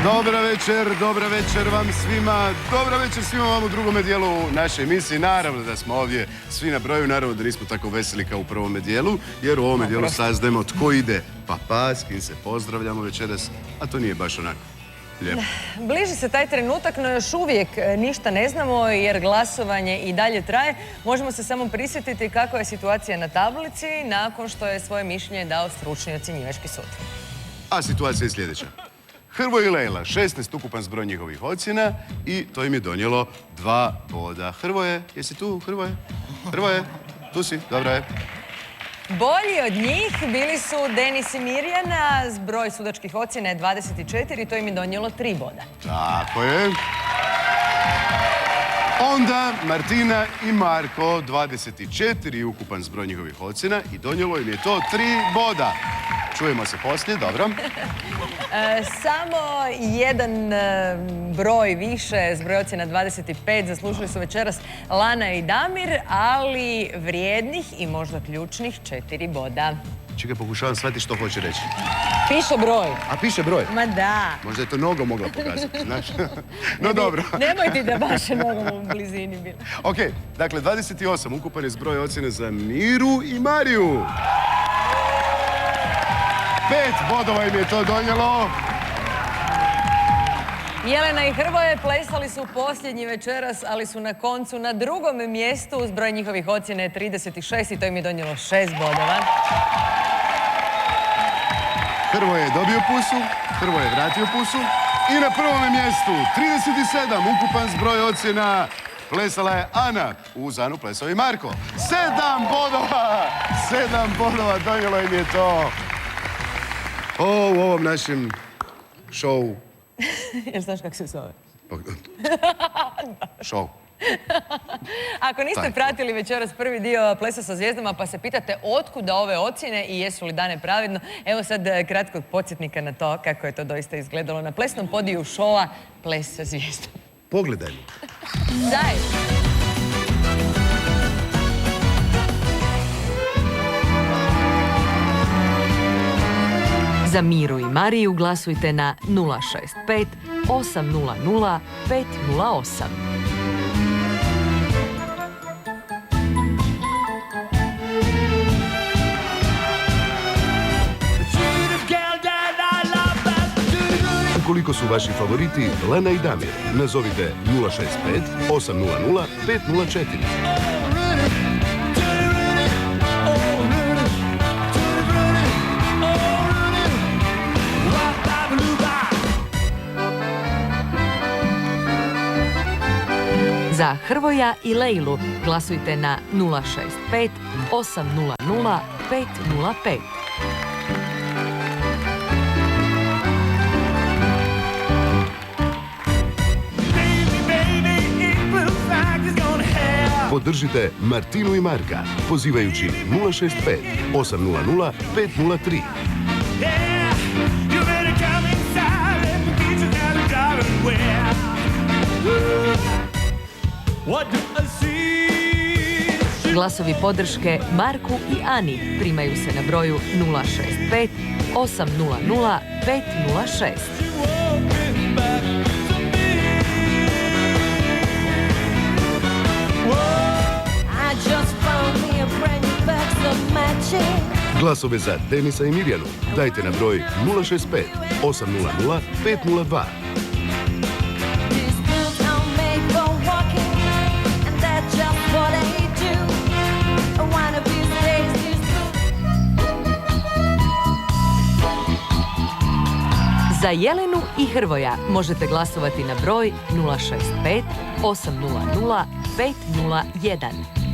Dobra večer vam svima. Dobra večer svima vam u drugome dijelu naše emisije. Naravno da smo ovdje svi na broju, naravno da nismo tako veseli kao u prvome dijelu, jer u ovome dijelu saznajemo tko ide pa, s kim se pozdravljamo večeras, a to nije baš onako lijepo. Bliži se taj trenutak, no još uvijek ništa ne znamo jer glasovanje i dalje traje. Možemo se samo prisjetiti kakva je situacija na tablici nakon što je svoje mišljenje dao stručni ocjenjivački sud. A situacija je sljedeća. Hrvoje i Lejla, 16 ukupan zbroj njihovih ocjena i to im je donijelo 2 boda. Hrvoje, jesi tu, Hrvoje? Hrvoje, tu si, dobro je. Bolji od njih bili su Denis i Mirjana, zbroj sudačkih ocjena je 24 i to im je donijelo 3 boda. Tako je. Onda Martina i Marko, 24 ukupan zbroj njihovih ocjena i donijelo im je to 3 boda. Čujemo se poslije, dobro. Samo jedan broj više, zbroj ocjena 25, zaslužili su večeras Lana i Damir, ali vrijednih i možda ključnih 4 boda. Čekaj, pokušavam shvatiti što hoće reći. Piše broj. A piše broj? Ma da. Možda je to nogom mogla pokazati, znaš? No dobro. Nemoj ti da baš je nogom u blizini bila. Ok, dakle, 28 ukupan je zbroj ocjene za Miru i Mariju. 5 bodova im je to donijelo. Jelena i Hrvoje plesali su posljednji večeras, ali su na koncu na drugom mjestu. Zbroj njihovih ocjena je 36 i to im je donijelo 6 bodova. Hrvoje je dobio pusu, Hrvoje je vratio pusu. I na prvom mjestu, 37 ukupan zbroj ocjena, plesala je Ana. Uz Anu plesao i Marko. 7 bodova! 7 bodova donijelo im je to. U ovom našem šovu. Jel znaš kako se zove? Šou. Ako niste pratili večeras prvi dio Plesa sa zvijezdama pa se pitate otkuda ove ocjene i jesu li dane pravedno, evo sad kratkog podsjetnika na to kako je to doista izgledalo na plesnom podiju šova Ples sa zvijezdama. Pogledajmo. Zajedno. Za Miru i Mariju glasujte na 065 800 508. Ukoliko su vaši favoriti Lana i Damir, nazovite 065 800 504. Za Hrvoja i Lejlu glasujte na 065 800 505. Podržite Martinu i Marka pozivajući 065 800 503. Glasovi podrške Marku i Ani primaju se na broju 065 800 506. Glasove za Denisa i Mirjanu dajte na broj 065 800 502. Za Jelenu i Hrvoja možete glasovati na broj 065 800 501.